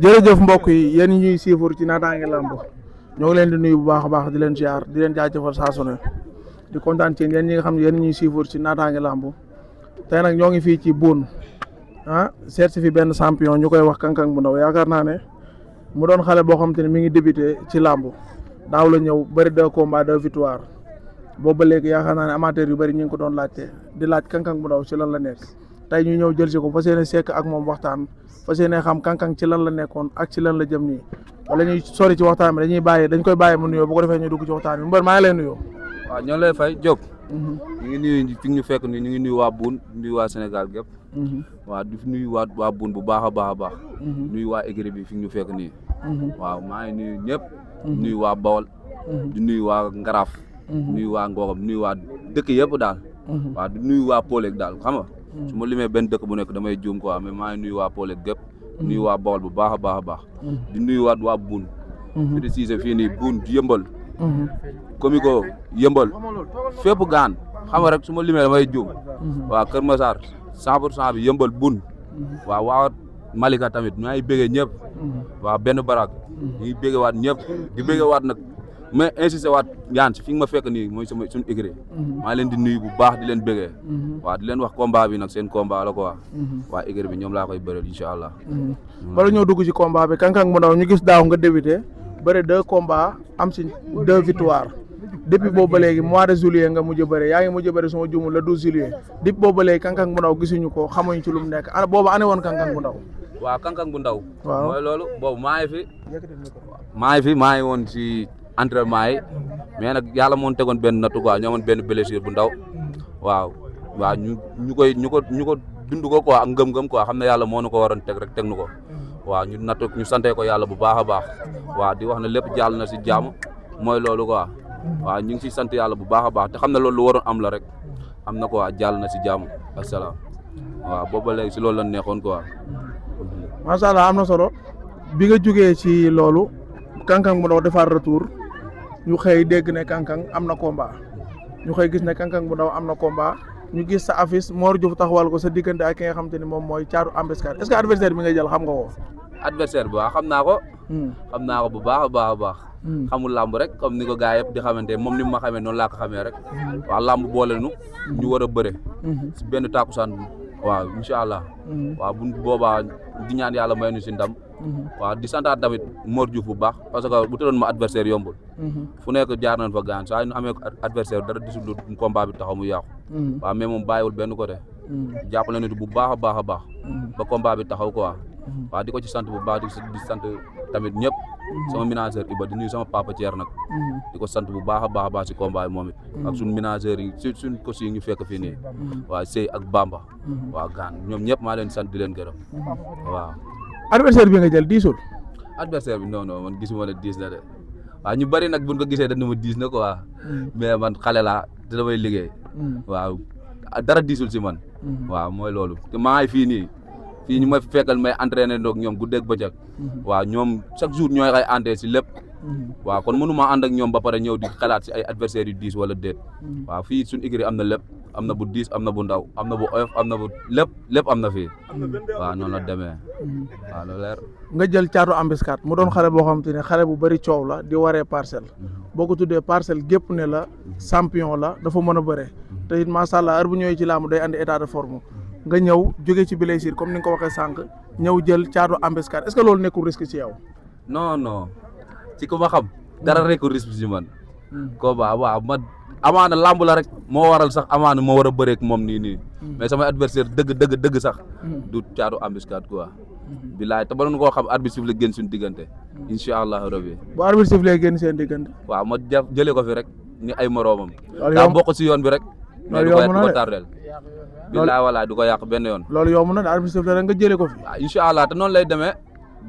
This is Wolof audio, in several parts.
jërëjëf mbokk yi yéen ñuy siifur ci Natangué Lamb ñoo ngi leen di nuyu bu baax a baax di leen ziar di leen jaajëfal saa su ne di kontaan ci yéen ñi nga xam ne yéen ñuy siifur ci Natangué Lamb tey nag ñoo ngi fii ci Boune seet si fi benn champion ñu koy wax Kang-Kang bu ndaw yaakaar naa ne mu doon xale boo xam te ne mi ngi débuté ci làmb daaw la ñëw bëri 2 combats 2 victoires boobu ba léegi yaakaar naa ne amateur yu bëri ñu ngi ko doon laajte di laaj Kang-Kang bu ndaw ci lan la nekk tey ñu ñëw jël si ko fas yéene sekk ak moom waxtaan fas yéene xam Kang-Kang ci lan la nekkoon ak ci lan la jëm nii wala ñuy sori ci waxtaan bi dañ koy bàyyi mu nuyoo bu ko defee ñu dugg ci waxtaan bi mbër maa ngi lay nuyoo. waaw ñoo lay fay Diop. ñu ngi nuyu fi ñu fekk nii ñu ngi nuyu waa Boune nuyu waa Sénégal gépp. waaw di nuyu waa Boune bu baax a baax a baax. nuyu waa écurie bi fi ñu fekk nii. waaw maa ngi nuyu ñëpp. nuyu waa Bawol. di nuyu waa Ngaraaf. nuyu waa Ngogom nuyu waa dëkk yëpp daal. waaw di nuyu waa Poleg daal xam nga. su ma limee benn dëkk bu nekk damay juum quoi mais maa ngi nuyu waa Poleg gépp. nuyu waa Bawol bu baax a baax a baax. di nuyu waa Boune. préciser fii nii Boune yëmbal. Comico yëmbal fépp gaan xam nga rek su ma limee damay juum. waaw Kër Massar 100% bi yëmbal Boune. waaw waa Malika tamit maa ngi bëggee ñëpp. waaw benn barak ñu ngi bëggee waat ñëpp di bëggee waat nag mais insisté waat yaan si fi nga ma fekk nii mooy sama suñu écurie. maa leen di nuyu bu baax di leen bëggee. waaw di leen wax combat bi nag seen combat la quoi. waa écurie bi ñoom laa koy bëreel incha allah. bala ñoo dugg ci combat bi Kang-Kang bu ndaw ñu gis daaw nga débuté bëri 2 combats am si 2 victoires depuis boobu ba léegi mois de juillet nga mujj bëri yaa ngi mujj bëri suma juumul le 12 juillet depuis boobu ba léegi Kang-Kang bu ndaw gisuñu ko xamuñu ci lu mu nekk boobu ane woon Kang-Kang bu ndaw. waaw Kang-Kang bu ndaw. waaw mooy loolu boobu maa ngi woon si entraînement yi mais nag yàlla moo tegoon benn nattu quoi ñoo amoon benn blessure bu ndaw waaw ñu ko dund ko quoi ak ngëm-ngëm quoi xam ne yàlla moo nu ko waroon teg rek teg nu ko waaw ñu nattu ñu sante ko yàlla bu baax a baax waaw di wax ne lépp jàll na si jàmm mooy loolu quoi waaw ñu ngi si sant yàlla bu baax a baax te xam ne loolu lu waroon am la rek am na quoi jàll na si jàmm asalaam waaw boobu ba léegi si loolu la neexoon quoi. macha allah am na solo bi nga jógee ci loolu Kang-Kang bu ndaw defaat retour ñu xëy dégg ne Kang-Kang am na combat ñu xëy gis ne Kang-Kang bu ndaw am na combat ñu gis sa affiche Mor Diouf taxawal ko sa diggante ak ki nga xam te ni moom mooy Thiatou Ambescar est-ce que adversaire bi nga jël xam nga ko. adversaire bi waaw xam naa ko. xam naa ko bu baax a baax a baax. xamul làmb rek comme ni ko gars yëpp di xamante moom ni mu ma xamee noonu laa ko xamee rek. waaw làmb boole nu ñu war a bëre. si benn tàkkusaan waaw incha allah. waaw bu boobaa di ñaan yàlla may nu si ndam. waaw di santaat tamit Mor Diouf bu baax parce que bu tëddoon ma adversaire yombul. fu nekk jaar nañ fa gaan saa yu ñu amee adversaire dara disul combat bi taxaw mu yàqu. waaw mais moom bàyyiwul benn côté. jàppale nit bu baax a baax a baax. ba combat bi taxaw quoi. waaw di ko ci sant bu baax di sant tamit ñëpp. sama ménageur Iba di nuyu sama papa Thier nag. di ko sant bu baax a baax si combat bi moom it. ak suñ ménageurs yi suñ ko si ñu fekk fii nii. waaw Sey ak Bamba. waaw gaan ñoom ñëpp maa leen sant di leen gërëm waaw. adversaire bi nga jël diisul. adversaire bi non man gisuma ne diis na de waaw ñu bëri nag buñ ko gisee dañ ma diis na quoi mais man xale laa te damay liggéey waaw dara diisul si man waaw mooy loolu te maa ngi fii ñu ma fekkal may entraîné ndoog ñoom guddeeg bëccëg waaw ñoom chaque jour ñooy xay entraîné si lépp waaw kon mënu maa ànd ak ñoom ba pare ñëw di xalaat si ay adversaires yu diis wala déet waaw fii suñu écurie am na lépp am na bu diis am na bu ndaw am na bu oyof am na bu lépp am na fii waaw noonu la demee waaw loolu leer. nga jël Thiatou Ambescar mu doon xale boo xam te ne xale bu bëri coow la di waree parcelle boo ko tuddee parcelle gépp ne la champion la dafa mën a bëre te it macha allah heure bu ñëwee ci làmb day andi état de forme nga ñëw jóge ci blessure comme ni nga ko waxee sànq ñëw jël Thiatou Ambescar est-ce que loolu nekkul risque ci yow. non ci ko ma xam dara nekkul risque ci man. ko waaw man amaana làmb la rek moo waral sax amaana moo war a bëreek moom nii mais samay adversaire dëgg sax du Thiatou Ambescar quoi. bilaay te ba doon koo xam arbitre sifflé génn suñu diggante incha allah rabbi. bu arbitre sifflé génn seen diggante. waaw ma jëlee ko fi rek ni ay moroomam. daa bokk si yoon bi rek. mais du ko tardel. bilaay walaay du ko yàq benn yoon. loolu yomb na de arbitre sifflé rek nga jëlee ko fi. waaw incha allah te noonu lay demee.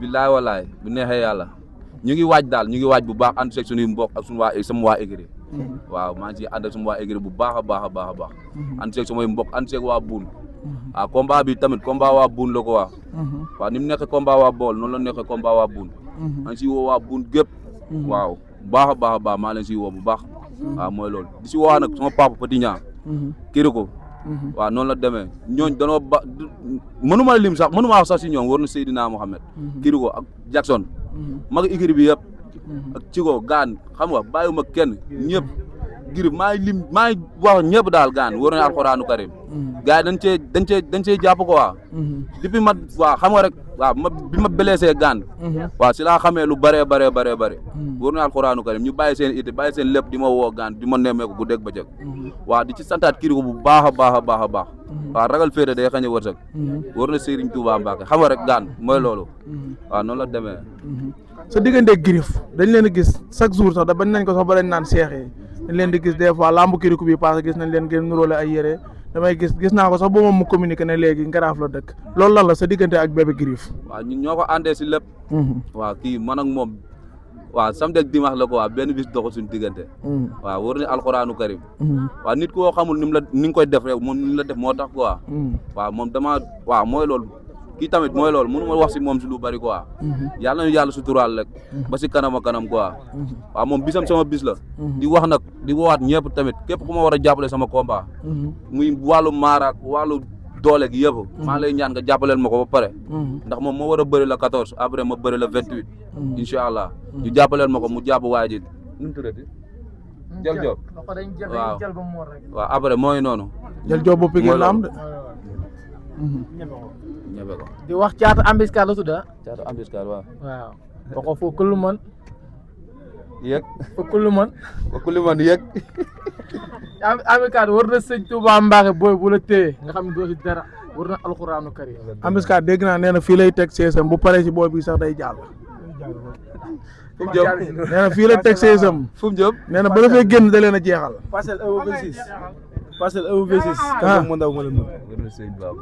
bilaay walaay bu neexee yàlla ñu ngi waaj bu baax ànd seeg suñuy mbokk ak sama waa écurie. waaw maa ngi ciy ànd ak sama waa écurie bu baax a baax. ànd seeg samay mbokk ànd seeg waa Boune. waaw combat bi tamit combat waa Boune la ko waa. waaw ni mu nekkee combat waa Bawol noonu la nekkee combat waa Boune. maa ngi siy woo waa Boune gépp. waaw baax a baax maa leen siy woo bu baax. waaw mooy loolu di si woo nag sama papa Petit Niang. Kiriko waaw noonu la demee ñooñ danoo ba mënuma lim sax mënuma wax sax si ñoom war na Seydina Mohamed Kirigo ak Jackson mag écurie bi yëpp ak Cigo gaan xam nga bàyyiwuma kenn ñëpp girib maa ngi lim maa ngi wax ñëpp daal gaan war na alxuraanu karim gars yi dañ cee jàpp ko waa depuis ma waaw xam nga rek waaw bi ma blessé gaan waaw si laa xamee lu bëree war na alxuraanu karim ñu bàyyi seen ité bàyyi seen lépp di ma woo gaan di ma nemmeeku guddeeg bëccëg waaw di ci santaat Kirigo bu baax a baax waaw ragal féete day xañ a wërsëg war na Serigne Touba Mbacke xam nga rek gaan mooy loolu waaw noonu la demee sa digganteeg Griff dañ leen di gis chaque jour sax da bañ nañ ko sax ba dañ naan seex yi dañ leen di gis des fois lambu Kirikou bi passé gis nañ leen ngeen nuróole ay yére damay gis naa ko sax ba moom mu communiqué ne léegi Ngaraaf la dëkk loolu lan la sa diggante ak bébé Griff waaw ñun ñoo ko àndee si lépp waaw kii man ak moom waaw samedi ak dimanche la ko waaw benn bis doxul suñu diggante waaw war na alxuraanu karim waaw nit koo xamul ni nga koy def rek moom ni la def moo tax quoi waaw moom waaw mooy loolu kii tamit mooy loolu mënu ma wax si moom si lu bari quoi yàlla nañu yàlla suturaal rek ba si kanam a kanam quoi waaw moom bisam sama bis la di wax nag di woowaat ñëpp tamit képp ku ma war a jàppale sama combat muy wàllu maaraak wàllu doole gi yëpp maa lay ñaan nga jàppaleel ma ko ba pare ndax moom moo war a bëri la 14 après ma bëri la 28 incha allah ñu jàppaleel ma ko mu jàpp waay ji nu mu tuddati jël job waaw après mooy noonu jël job bu Pikine la am de ñebe ko di wax Caatu Embuscade la tudda Caatu Embuscade waaw waxo foo kullu man yëg foo kullu man yëg Embuscade war na sëñ Touba Mbacke booy bu la téye nga xam ne doo si dara war na alxuraanu karim Embuscade dégg naa nee na fii lay teg seesam bu paree si booy bi sax day jàll fu mu jëm nee na fii lay teg seesam fu mu jëm nee na ba la fay génn da leen a jeexal Parcelles Evo 26 Parcelles Evo 26 kaka mo ndaw mo la mën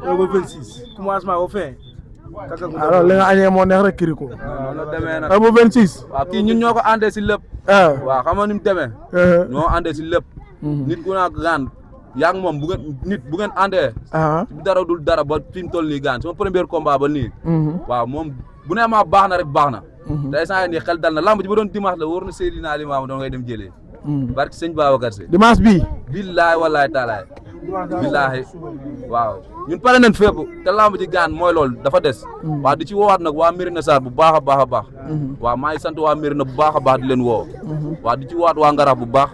Evo 26 commencement au fin kaka mo alors li nga añee moo neex rek Kirikou noonu demee nag Evo 26 waaw kii ñun ñoo ko àndee si lépp waaw xam nga ni mu demee ñoo àndee si lépp nit ku naa gaan yaa ngi moom bu ngeen àndee dara dul dara ba fi mu toll nii gaan sama premier combat ba nii waaw moom bu nee maa baax na rek baax na tey saa nii xel dal na lamb ji ba doon dimanche la wóor na Seydina Limaamu doon ngay dem jëlee barke sëñ Babacar Si dimanche bii billaay wallaay taalaay billaahi waaw ñun pare nañ fépp te lamb ji gaan mooy loolu dafa des waaw di ci woowaat nag waa Mérina Sarr bu baax a baax waaw maa ngi sant waa Mérina bu baax a baax di leen woo waaw di ci woowaat waa Ngaraaf bu baax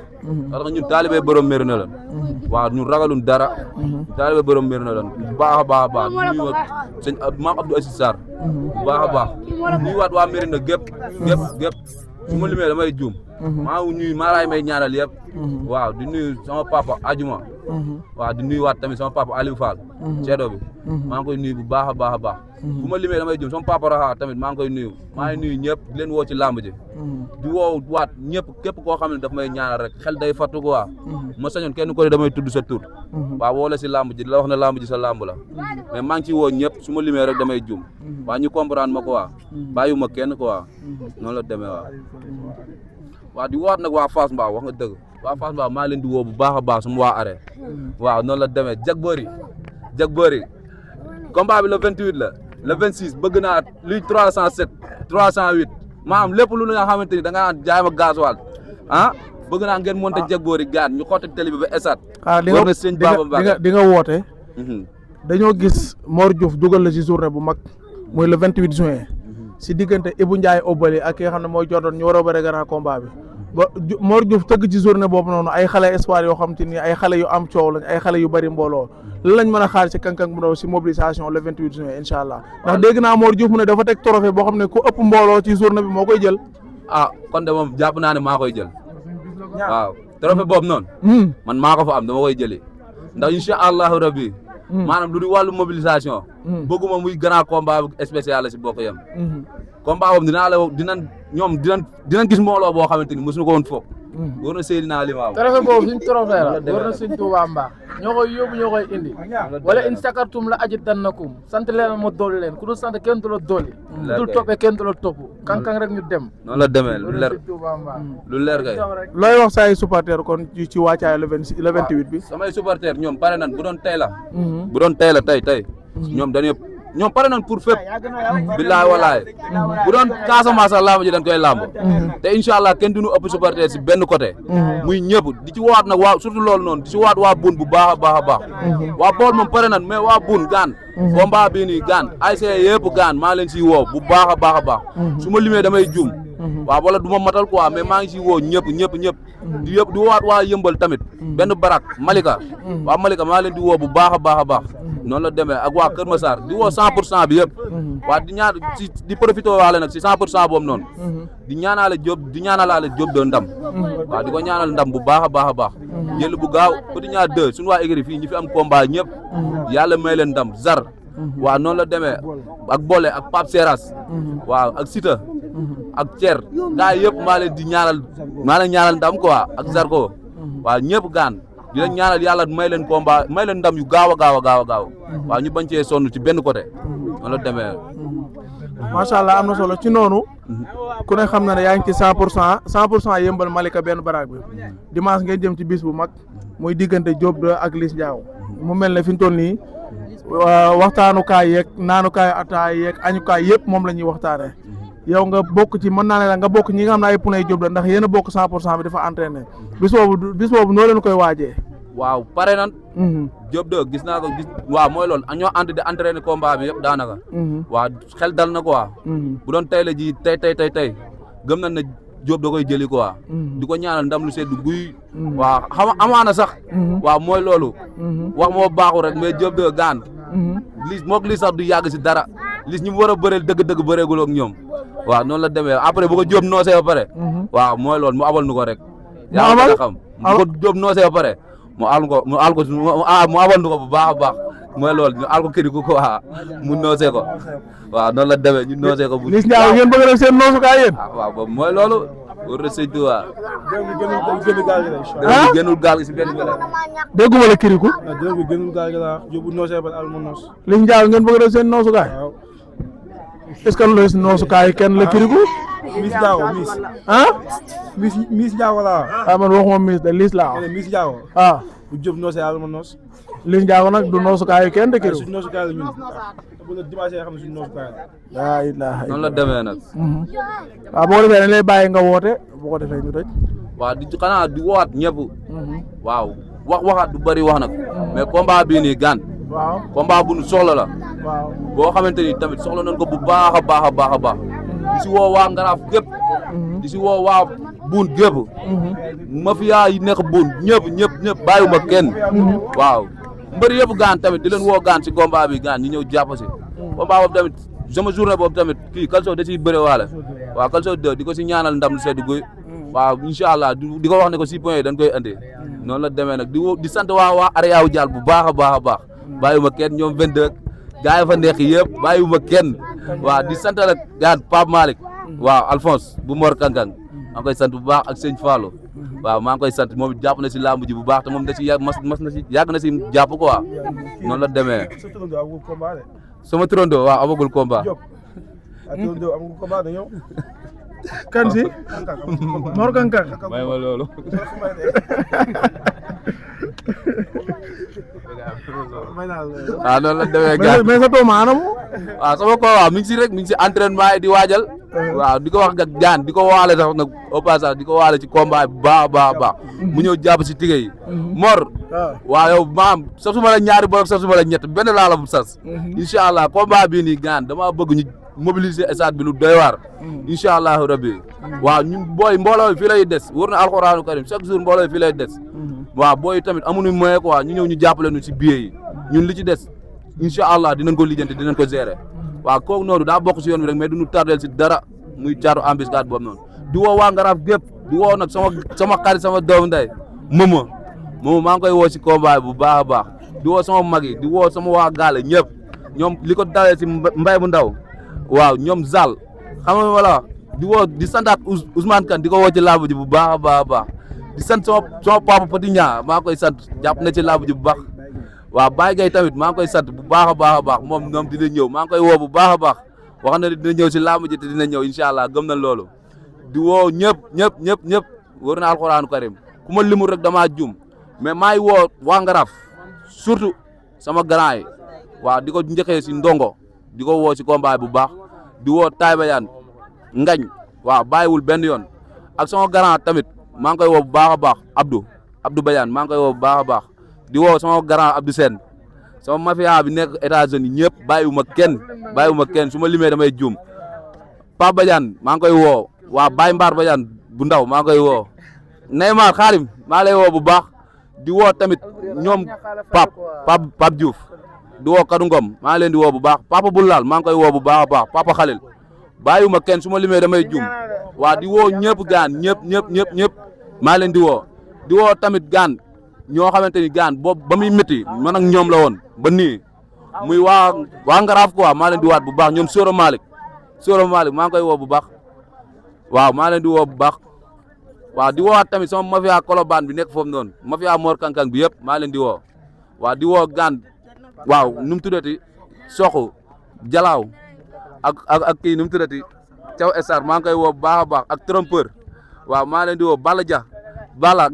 parce que ñun taalibe borom Mérina la waaw ñun ragalun dara taalibe borom Mérina la bu baax a baax nuyu sëñ maam Abdou Assis Sarr bu baax a baax nuyuwaat waa Mérina gépp su ma limee damay juum maa ngi nuyu maa laay may ñaanal yëpp waaw di nuyu sama papa Adjuma waaw di nuyu waat tamit sama papa Aliou Fall ceedo bi maa ngi koy nuyu bu baax a baax bu ma limee damay juum sama papa Raha tamit maa ngi koy nuyu maa ngi nuyu ñëpp di leen woo ci làmb ji di woo waat ñëpp képp koo xam ne daf may ñaanal rek xel day fattu ko waa ma sañoon kenn ko ne damay tudd sa tur waaw woo la si làmb ji di la wax ne làmb ji sa làmb la mais maa ngi ciy woo ñëpp su ma limee rek damay juum waa ñu comprendre ma ko waa bàyyiwuma kenn ko waa noonu la demee waaw di woowaat nag waa Fass Mbao wax nga dëgg waa Fass Mbao maa leen di woo bu baax a baax suma waa arrêt waaw noonu la demee jag bëri combat bi le 28 la le 26 bëgg naa luy 307 308 maanaam lépp lu nga xamante ni da ngaa jaay ma gasoil bëgg naa ngeen monté jag bëri gaan ñu xotti télé bi ba esat war na sëñ Baba Mbacke di nga woote dañoo gis Mor Diouf dugal la ci journée bu mag muy le 28 juin si diggante Ibou Ndiaye Obali ak ki nga xam ne mooy Jordan ñu war a bëre grand combat bi ba Mor Diouf tëgg ci journée boobu noonu ay xale espoir yoo xam te ni ay xale yu am coow lañ ay xale yu bëri mbooloo lan lañ mën a xaar si kankang bu ndaw si mobilisation le 28 juin incha allah ndax dégg naa Mor Diouf mu ne dafa teg trophée boo xam ne ku ëpp mbooloo ci journée bi moo koy jël kon de moom jàpp naa ne maa koy jël waaw trophée boobu noonu man maa ko fa am dama koy jëlee ndax incha allahu rabbi maanaam lu di wàllu mobilisation bëgguma muy grand combat spécial la si bokk yam combat boobu dinañ gis mbooloo boo xamante ni mosuñu ko woon foog war na Seydina Limaamu trophée boobu suñ trophée la war na suñ Touba Mbacke ñoo koy yóbbu ñoo koy indi wala in sakartum la ajit dannakum sant leen ma dolli leen ku dul sant kenn du la dolli ku dul toppee kenn du la topp kankang rek ñu dem noonu la demee lu leer kay looy wax say supporter kon ci wàccaay le 28 bi samay supporter ñoom pare nan bu doon tey la tey ñoom dañuy ñoom pare nañ pour fépp billaay walaay bu doon Casamance sax lamb ji dañ koy lamb te incha allah kenn duñu ëpp supporter si benn côté muy ñëpp di ci waat nag waa surtout loolu noonu di ci waat waa Boune bu baax a baax a baax waa Bawol moom pare nañ mais waa Boune gaan combat bii nii gaan ASC yëpp gaan maa leen siy woo bu baax a baax a baax su ma limee damay juum waaw wala du ma matal quoi mais maa ngi siy woo ñëpp di waat waa yëmbal tamit benn barak Malika waa Malika maa leen di woo bu baax a baax a baax noonu la demee ak waa Kër Massar di woo 100% bi yëpp waa di ñaan di profité waale nag si 100% boobu noonu di ñaanalaale Diop de ndam waaw di ko ñaanal ndam bu baax a baax a baax jël bu gaaw Petit Niang 2 suñu waa écurie fii ñi fi am combat ñëpp yàlla may leen ndam zar waaw noonu la demee ak Bolle ak Pape Seras waaw ak Sita ak Thier gaa yëpp maa leen ñaanal ndam quoi ak Zarko waaw ñëpp gaan di leen ñaanal yàlla may leen combat may leen ndam yu gaaw a gaaw waaw ñu bañ cee sonn ci benn côté noonu la demee. macha allah am na solo ci noonu ku ne xam na ne yaa ngi ci 100% yëmbal Malika benn baraag bi dimanche ngeen jëm ci bis bu mag muy diggante Diop 2 ak Liss Ndiago mu mel ne fi ñu toll nii waxtaanukaay yeeg naanukaay ataay yeeg añukaay yëpp moom la ñuy waxtaanee yow nga bokk ci mën naa ne la nga bokk ñi nga xam ne ay punay Diop la ndax yéen a bokk 100% bi dafa entraîné bis boobu noo leen koy waajee. waaw pare nan Diop 2 gis naa ko waaw mooy loolu ñoo ànd di entraîné combat bi yëpp daanaka waaw xel dal na quoi bu doon tey la ji tey gëm nañ ne Diop da koy jëli quoi di ko ñaanal ndam lu sedd guy waaw amaana sax waaw mooy loolu wax moo baaxul rek mais Diop 2 gaan Liss mook Liss sax du yàgg si dara Liss ñi mu war a bëreel dëgg-dëgg bëreegul ak ñoom waaw noonu la demee après bu ko Diop noosee ba pare waaw mooy loolu mu abal nu ko rek yaa ngi xam bu ko Diop noosee ba pare mu abal nu ko bu baax a baax mooy loolu ñu al ko këri ko quoi mu noosee ko waaw noonu la demee ñu noosee ko bu Liss Ndiago ngeen bëgg a def seen noosukaay yéen waaw boobu mooy loolu war na sëñ Tuubaa génnul gaal gi si benn bële dégguma la kiriku génnul gaal gi la Diop bu noosee ba al mu noos Liss Ndiago ngeen bëgg a def seen noosukaay est-ce que loolu si noosukaay kenn la kiriku Miss Ndiago Miss Ndiago la man waxuma Miss de Liss laa Miss Ndiago bu Diop noosee al mu noos Liss Ndiago nag du noosukaayu kenn de kiriku suñu noosukaay la ñun bu la dimanche xam ne suñu noosukaay la laa ilaaha noonu la demee nag waaw boo ko defee dañ lay bàyyi nga woote boo ko defee ñu tëj waaw di xanaa di woowaat ñëpp waaw waxaat du bëri wax nag mais combat bii nii gaan waaw combat bu nu soxla la waaw boo xamante ni tamit soxla nañ ko bu baax a baax di si woo waa Ngaraaf gépp di si woo waa Boune gépp mafia yi nekk Boune ñëpp bàyyiwuma kenn waaw mbëri yëpp gaan tamit di leen woo gaan si combat bi gaan ñu ñëw jàpp si combat boobu tamit sama journée boobu tamit kii Kalso da ciy bëre waale waaw Kalso 2 di ko si ñaanal ndam lu sedd guy waaw incha allah di ko wax ne ko 6 points yi dañ koy andi noonu la demee nag di sant waa Ariyaw Dial bu baax a baax bàyyiwuma kenn ñoom 22 gars yi fa nekk yëpp bàyyiwuma kenn waaw di sant nag gaan Pape Malick waaw Alphonse bu Mor Kankang maa ngi koy sant bu baax ak sëñ Fallou waaw maa ngi koy sant moom jàpp na si làmb ji bu baax te moom da si yàgg na si jàpp quoi noonu la demee sama turando waaw amagul combat kan si Mor Kankang may ma loolu noonu la demee gars mais sa tooma anamu waaw sama ko waaw mi ngi si rek mi ngi si entraînement yi di waajal waaw di ko wax ak jaan di ko waale sax nag au passage di ko waale ci combat bi baax mu ñëw jàpp si tigé yi Mor waaw yow maam sasuma la ñaari bolok sasuma la ñett benn laa la bu sas incha allah combat bii nii gaan dama bëgg ñu mobiliser stade bi lu doy waar incha allahu rabbi waaw ñun booy mbooloo fii lay des wër na alxuraanu karim chaque jour mbooloo fii lay des waaw booy tamit amuñu moyen quoi ñu ñëw ñu jàppale ñu si billet yi ñun li ci des incha allah dinañ ko lijjanti dinañ ko gérer waaw kooku noonu daa bokk si yoon bi rek mais duñu tardel si dara muy caatu embuscade boobu noonu di woo waa Ngaraaf gépp di woo nag sama xarit sama doomu ndey Momo maa ngi koy woo si combat bu baax a baax di woo sama mag yi di woo sama waa gaale ñëpp ñoom li ko dalee si mbay bu ndaw waaw ñoom Zal xam nga wala di woo di santaat Ousmane Kane di ko woo ci làmb ji bu baax a baax di sant sama papa Petit Niang maa ngi koy sant jàpp na ci làmb ji bu baax waaw Baye Gueye tamit maa ngi koy sant bu baax a baax moom dina ñëw maa ngi koy woo bu baax a baax wax na dina ñëw si làmb ji te dina ñëw incha allah gëm na loolu di woo ñëpp wër na alxuraanu karim ku ma limul rek damaa juum mais maa ngi woo waa Ngaraaf surtout sama grand yi waaw di ko njëkkee si ndongo di ko woo si combat bu baax di woo Taïba Yane Ngañ waaw bàyyiwul benn yoon ak sama grand tamit maa ngi koy woo bu baax a baax Abdou Badiane maa ngi koy woo bu baax a baax di woo sama grand Abdou Sène sama mafia bi nekk États-Unis ñëpp bàyyiwuma kenn su ma limee damay juum Pape Badiane maa ngi koy woo waa Baye Mbar Badiane bu ndaw maa ngi koy woo Neymar Xaalim maa lay woo bu baax di woo tamit ñoom Pape Diouf di woo Kadou Ngom maa ngi leen di woo bu baax Papa Boulal maa ngi koy woo bu baax a baax Papa Khalil bàyyiwuma kenn su ma limee damay juum waa di woo ñëpp gaan ñëpp maa ngi leen di woo tamit gaan ñoo xamante ni gaan boobu ba muy métti man ak ñoom la woon ba nii muy waa Ngaraaf quoi maa leen di waat bu baax ñoom Soro Malick maa ngi koy woo bu baax waaw maa leen di woo bu baax waaw di woowaat tamit sama mafia Colobane bi nekk foofu noonu mafia Mor Kankang bi yëpp maa leen di woo waaw di woo gaan waaw nu mu tuddati Soxu Jalaaw ak kii nu mu tuddati Thiaw Essar maa ngi koy woo bu baax a baax ak trompeur waaw maa leen di woo Balla Dia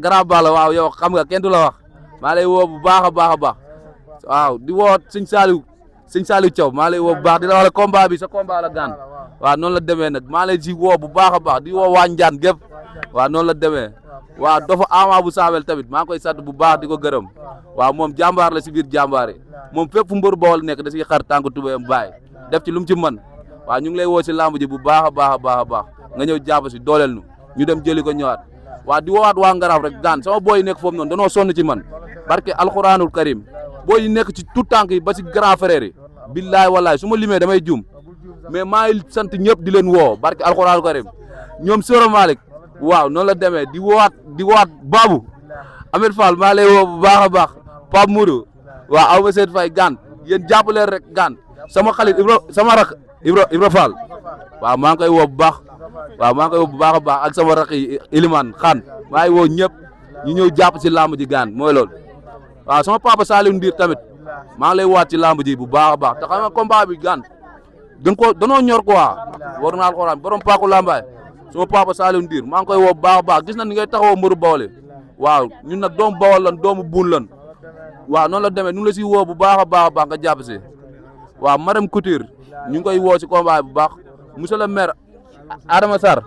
grand Balla waaw yow xam nga kenn du la wax maa lay woo bu baax a baax waaw di woo sëñ Saliou Thiaw maa lay woo bu baax di la wax combat bi sa combat la gaan waaw noonu la demee nag maa lay si woo bu baax a baax di woo waa Njaan gépp waaw noonu la demee waaw dafa ama bu saawel tamit maa ngi koy sant bu baax di ko gërëm waaw moom jàmbaar la si biir jàmbaar yi moom fépp fu mbër Bawol nekk da siy xar tànk tubéyam bàyyi def ci lu mu ci mën waaw ñu ngi lay woo si lamb ji bu baax a baax nga ñëw jàpp si dooleel ñu dem jëli ko ñëwaat waaw di woowaat waa Ngaraaf rek gaan sama booy yi nekk foofu noonu danoo sonn ci man barke alxuraanul karim booy yi nekk ci tout tànk yi ba si grand frère yi billaay wallaay su ma limee damay juum mais maa ngi sant ñëpp di leen woo barke alxuraanul karim ñoom Soro Malick waaw noonu la demee di woowaat Babou Ahmed Fall maa lay woo bu baax a baax Pape Moudou waaw aw ma seet fay gaan yéen jàppaleen rek gaan sama xalit sama rak Ibra Fall waaw maa ngi koy woo bu baax waaw maa ngi koy woo bu baax a baax ak sama rak yi Ilimane Xaan maa ngi woo ñëpp ñu ñëw jàpp ci lamb ji gaan mooy loolu waaw sama papa Saliou Ndir tamit maa ngi lay waat ci lamb ji bu baax a baax te xam nga combat bi gaan danoo ñor quoi war naa alxuraan borom paaku lambaay sama papa Saliou Ndir maa ngi koy woo bu baax a baax gis na ni ngay taxawoo mbëru Bawol waaw ñun nag doomu Bawol lan doomu buun lan waaw noonu la demee ñu ngi la si woo bu baax a baax nga jàpp si waaw madame Couture ñu ngi koy woo si combat bu baax monsieur le maire Adama Sarr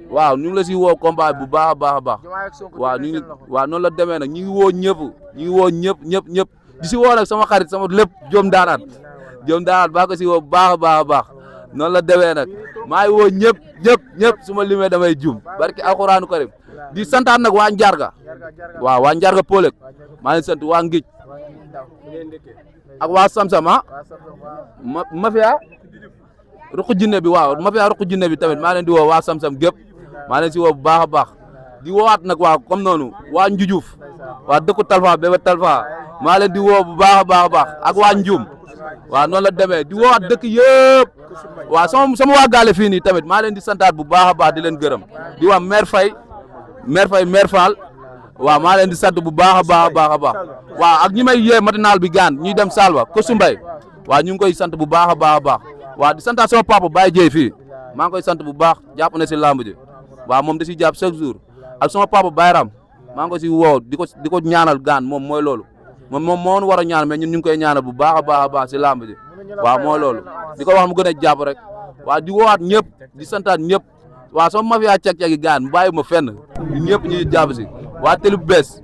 waaw ñu ngi la si woo combat bu baax a baax waaw noonu la demee nag ñu ngi woo ñëpp di si woo nag sama xarit sama lépp Jom Daanaat baa ko si woo bu baax a baax noonu la demee nag maa ngi woo ñëpp su ma limee damay juum barki alxuraanu karim di santaat nag waa Njarga waaw waa Njarga Polek maa ngi sant waa Ngij ak waa Samsam mafia ruq jinne bi waaw mafia ruq jinne bi tamit maa leen di woo waa Samsam gépp maa leen si woo bu baax a baax di woowaat nag waaw comme noonu waa Njujuuf waa dëkku Talfa bébé Talfa maa leen di woo bu baax a baax ak waa Njum waaw noonu la demee di woowaat dëkk yëpp waaw sama waa gaale fii nii tamit maa leen di santaat bu baax a baax di leen gërëm di waa maire Fall waaw maa leen di sant bu baax a baax waaw ak ñi may yee matinal bi gaan ñuy dem Salba ko Sumbay waaw ñu ngi koy sant bu baax a baax waaw di santaat sama papa Baye Dieye fii maa ngi koy sant bu baax jàpp na si lamb ji waaw moom da siy jàpp chaque jour ak sama papa Bayram maa ngi ko si woo di ko ñaanal gaan moom mooy loolu moom moo war a ñaan mais ñun ñu ngi koy ñaanal bu baax a baax si lamb ji waaw mooy loolu di ko wax mu gën a jàpp rek waaw di woowaat ñëpp di santaat ñëpp waaw sama mafia cag-cag yi gaan bàyyi ma fenn ñun ñëpp ñuy jàpp si waa télé bu bees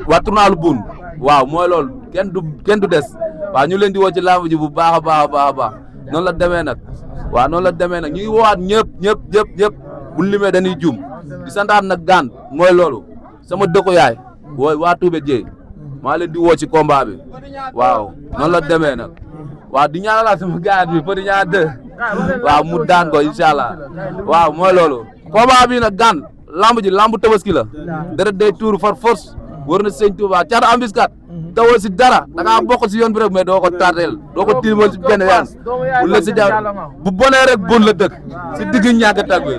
waa tournalu buun waaw mooy loolu kenn du des waaw ñu leen di woo ci lamb ji bu baax a baax noonu la demee nag waaw noonu la demee nag ñu ngi woowaat ñëpp bu limee dañuy juum di santaat nag gaan mooy loolu sama dëkku yaay wooy waa Toubé Dieye maa leen di woo ci combat bi waaw noonu la demee nag waaw di ñaanalaat sama gars bi Petit Niang 2 waaw mu daan ko incha allah waaw mooy loolu combat bi nag gaan lamb ji lambu tabaski la deret day tuuru far force war na sëñ Touba Thiatou Ambiskat tawoo si dara da ngaa bokk si yoon bi rek mais doo ko tardeel doo ko tilimal si benn yaan bu la si jaw bu bonee rek bon la dëkk si digg ñàkk tag bi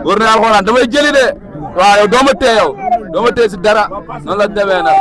war na alxuraan damay jëli de waaw yow doo ma tee si dara noonu la demee nag